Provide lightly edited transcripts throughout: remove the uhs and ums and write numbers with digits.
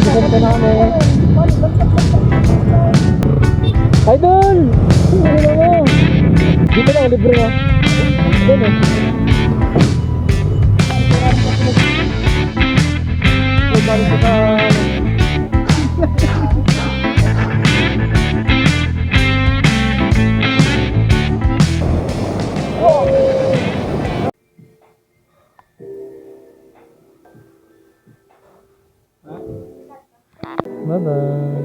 Vicente na kami. Idol! Ano mo? Dito lang, libre na. Doon eh. Balik ko sa... Bye-bye.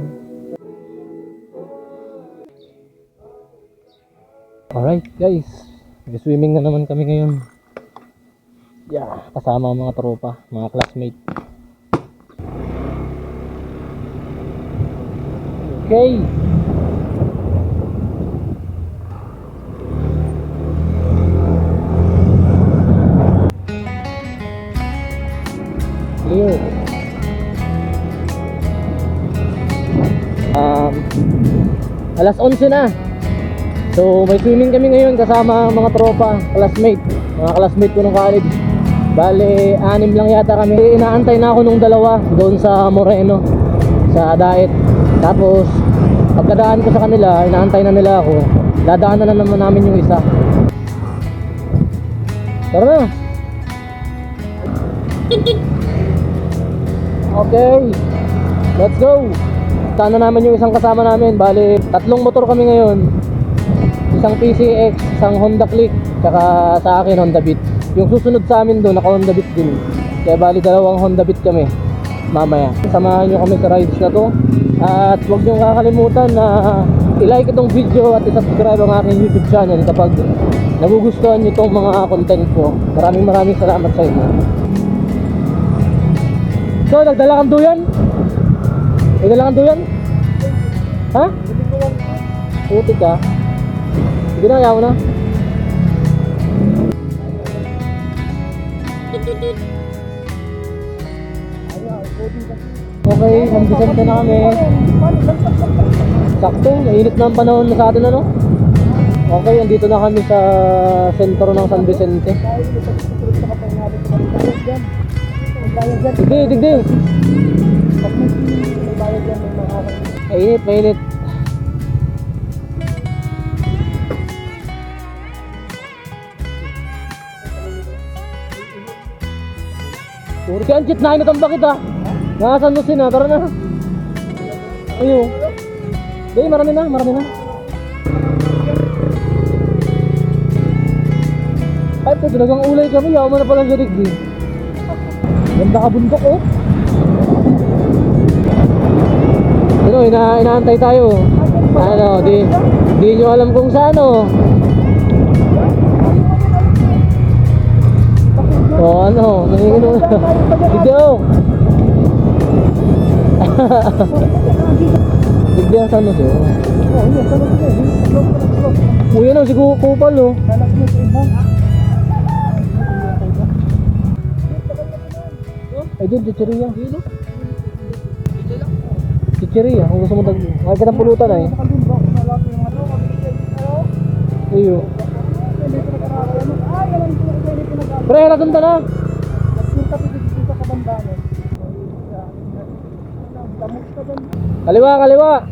Alright guys, nag-swimming na naman kami ngayon. Yeah, kasama ang mga tropa, mga classmate. Okay. Clear. Alas 11 na. So may swimming kami ngayon kasama mga tropa, classmate, mga classmate ko ng college. Bale, 6 lang yata kami. Inaantay na ako nung dalawa doon sa Moreno, sa Daet. Tapos pagkadaan ko sa kanila, inaantay na nila ako. Dadaanan na naman namin yung isa. Tara na. Okay, let's go. Sana naman yung isang kasama namin. Bale, 3 motor kami ngayon. Isang PCX, isang Honda Click, tsaka sa akin Honda Beat. Yung susunod sa amin doon, naka Honda Beat din. Kaya bali 2 Honda Beat kami mamaya. Samahan nyo kami sa rides na to. At huwag nyo kakalimutan na i-like itong video at i-subscribe ang aking YouTube channel kapag nagugustuhan nyo itong mga content ko. Maraming salamat sa inyo. So, nagdala kang duyan? Nagdala kang duyan? Ha? Puti ka? Sige na, ayaw na. Okay, Vicente na kami. Sakto, mainit na ang panahon na sa atin, ano? Okay, andito na kami sa sentro ng San Vicente. Digdi. Mainit. Puro ka anchit, nakinatamba kita. Nakasan mo sina, tara na. Ayun. Hindi, marami na. Ay, ito, talagang ulay kami. Yaman na palang garig din. Ganda ka bundok, oh. Ano, inaantay tayo. Ano, di nyo alam kung saan, oh. Oh, ano, nanginginom na. Video. Bigyan sa ano siya. Oh, yan o, si Kupal, oh. Ay, dyan, chicheria. Chicheria, kung gusto mo kahit ng pulutan ay. Iyo. Pre, natunta na. Kaliwa.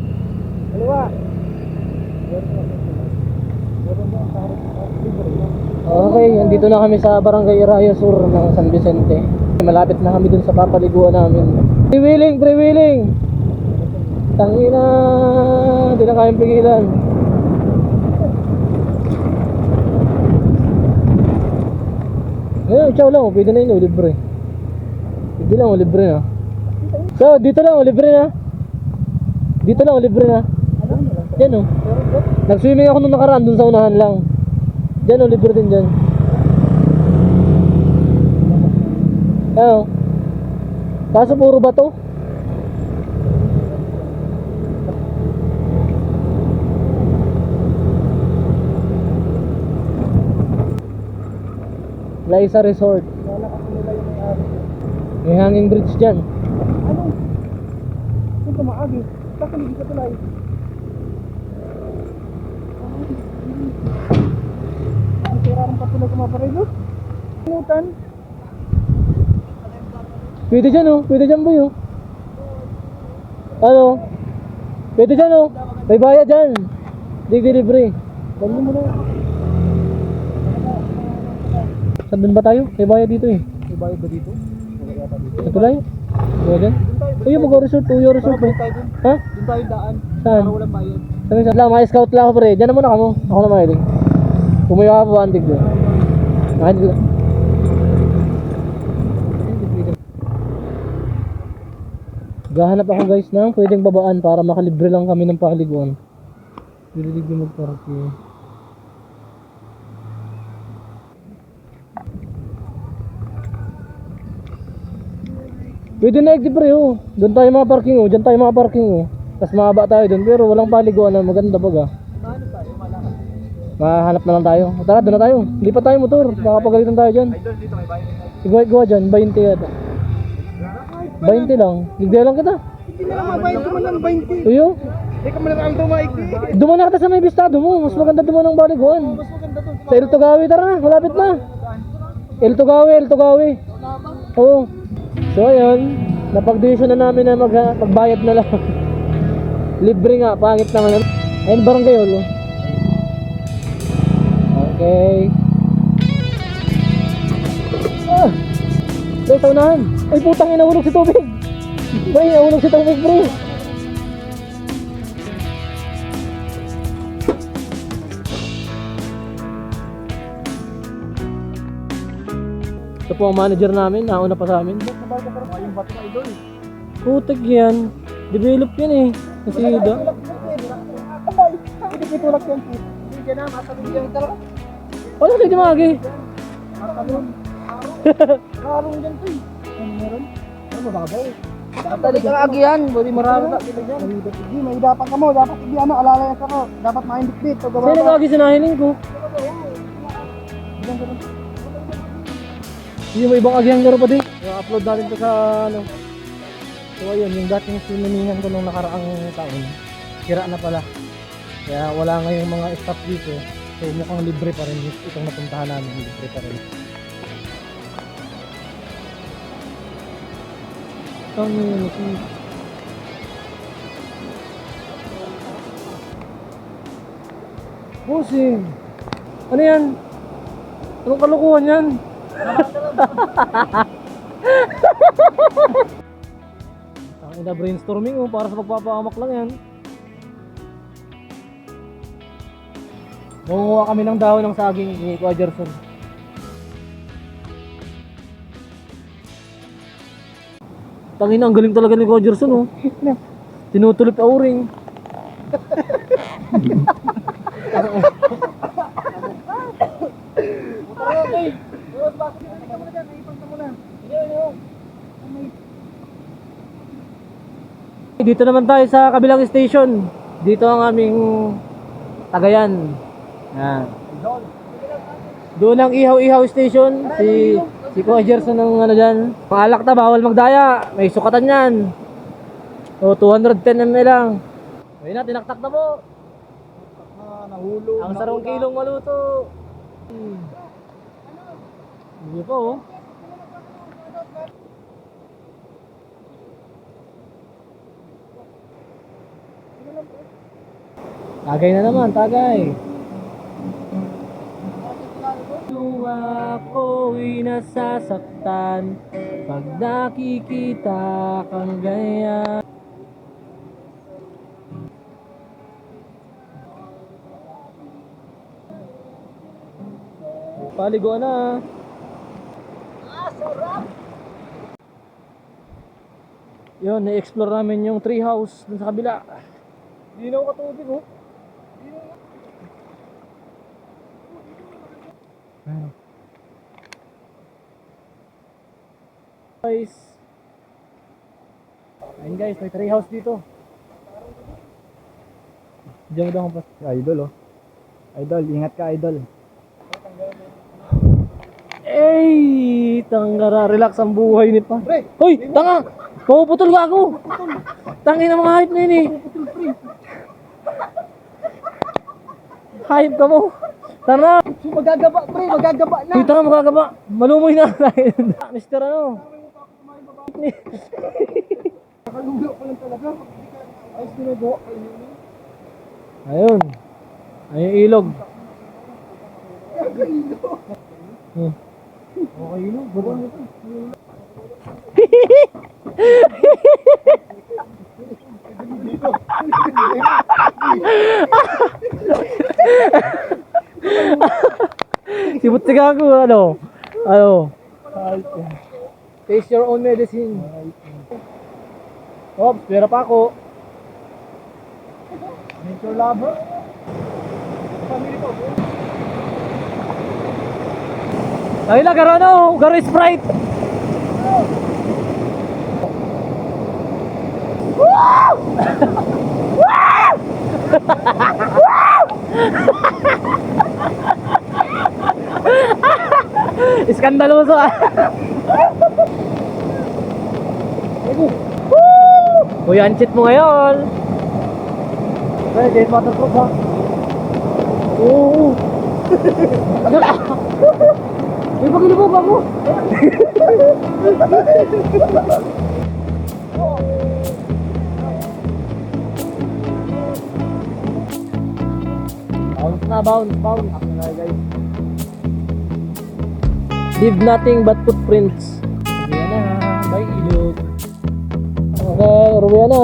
Okay, andito na kami sa Barangay Araya Sur ng San Vicente. Malapit na kami dun sa papaliguan namin. Pre-wheeling. Tangina, hindi na kayang pigilan. Ngayon, chow lang, pwede na yun, libre. Hindi lang, libre na. So, dito lang, libre na. Yan, oh. Nag-swimming ako nung nakaraan, dun sa unahan lang. Yan, oh, libre din dyan. Ano? Kaso puro bato. Liza Resort. May hanging bridge dyan. Ano? Kung kumaagi, bakit hindi ka tulay? Hindi rarang patulog kumaparelo? Pinutan? Pwede dyan, oh. Pwede dyan, boy, oh. Ano? Pwede dyan oh. May bayad dyan. Di libre. Bali mo na. Saan dun ba tayo? May bayad dito eh. May bayad ba dito? Wala yata dito. Ito lang. Kaya dyan. Uy, mag-resort. Uy, resort eh. Tayo dun. Ha? Doon tayo daan. Saan? Para walang bayad. Sabi sa lang, mga scout lang ako pre. Diyan na muna kamo. Ako na mahiling. Pumayo ako pa antig doon. Nakahindi ko. Gahanap ako guys ng pwedeng babaan para makalibre lang kami ng paliguan. Pililig yung magparking. Pwede na exit pre oh. Doon tayo mga parking oh. Diyan tayo mga parking oh. Tapos mahaba tayo doon pero walang paliguan na maganda baga. Ano tayo? Malakad. Mahanap na lang tayo. Tara, doon na tayo. Lipat tayo motor. Baka pagalitan tayo dyan. Idol, dito may bayad. Gawa dyan, 20 yata. 20 lang. Ligday lang kita. Hindi na lang mabayad ko man lang 20. Uyo. Hindi ka man lang ang dumaigdi. Duman na kita sa may bistado mo. Mas maganda duman ng baliguan. Mas maganda to. Sa El Tugawi, tara na. Malapit na. El Tugawi, El Tugawi. Oo. So ayun. Napag-decision na namin na magbayad na lang. Libre nga. Pangit naman. Ayun, barangay hall. Oh. Okay. Ah! Ay, taunahan. Ay, putang ina, nahulog si tubig. Ay, nahulog si tubig, bro. Ito po ang manager namin, nauna pa sa amin. Yung bato na idol. Putik yan. Develop yan eh. Kasi da. Hindi kitulak yan. Hindi ka na, matalong yan. Tara. Ano kayo dimagi? Matalong. Karong dyan to eh. Ano meron? Ano mababaw eh. Matalik ang agi yan. Budi marami na. Hindi, may dapat ka mo. Dapat hindi ano, alala yan ka mo. Dapat maindit-dit. Sa'yo nagagi sinahiling ko. Yung may ibang agyang garo pa din. I-upload natin to sa ano. So ayun, yung dating sininingan ko nung nakaraang taon. Sira na pala. Kaya wala ngayong mga staff dito. So mukhang libre pa rin itong napuntahan namin. Libre pa rin. Bossing! Ano yan? Anong kalukuhan yan? Ang ina brainstorming oh, para sa pagpapahamak lang yan. Mangunguha kami ng dahon ng saging ni Kuya Gerson. Tangina, ang galing talaga ni Kuya Gerson oh. Tinutulip auring. Dito naman tayo sa kabilang station. Dito ang aming Tagayan. Yan. Doon ang Ihaw-Ihaw station. Si Kuya Gerson ng ano dyan. Maalak na, bawal magdaya. May sukatan yan. O 210 ml lang. Ayun na, tinaktak na po. Nahulog. Ang sarong kilong maluto. Hindi pa oh. Tagay na naman, tagay. Ako'y nasasaktan pag nakikita kang ganyan. Paliguan na. Yun, na-explore namin yung tree house dun sa kabila. Hindi na ako katubig oh. Guys. Ayun guys, may tree house dito. Diyan mo daw pa. Idol oh. Idol, ingat ka idol. Ey, tanggara, relax ang buhay ni pa. Hoy, tanga! Puputol ka ako! Tangin ang mga hype na yun eh. Hype ka mo. Tara! Magagaba pre, magagaba na. Kita nga magagaba. Malumoy na. Mister ano? Nakalulo ko lang talaga. Ayos ginagawa. Ayun. Ayun yung ilog. Hmm. Okay no, bago mo ito. Sibut siya ako, ano? Ano? Taste your own medicine. Oops, pera pa ako. Nature lover. Family ko. Ay, lagaro ano? Garo Sprite. Iskandaloso ah. Uy, anchit mo ngayon. Pwede, matatrop ha. Oo. May pagilubog ako. Bounce na, bounce. Ako na guys. Leave nothing but footprints. Uwi na. Bye, ilog. Okay, uwi na.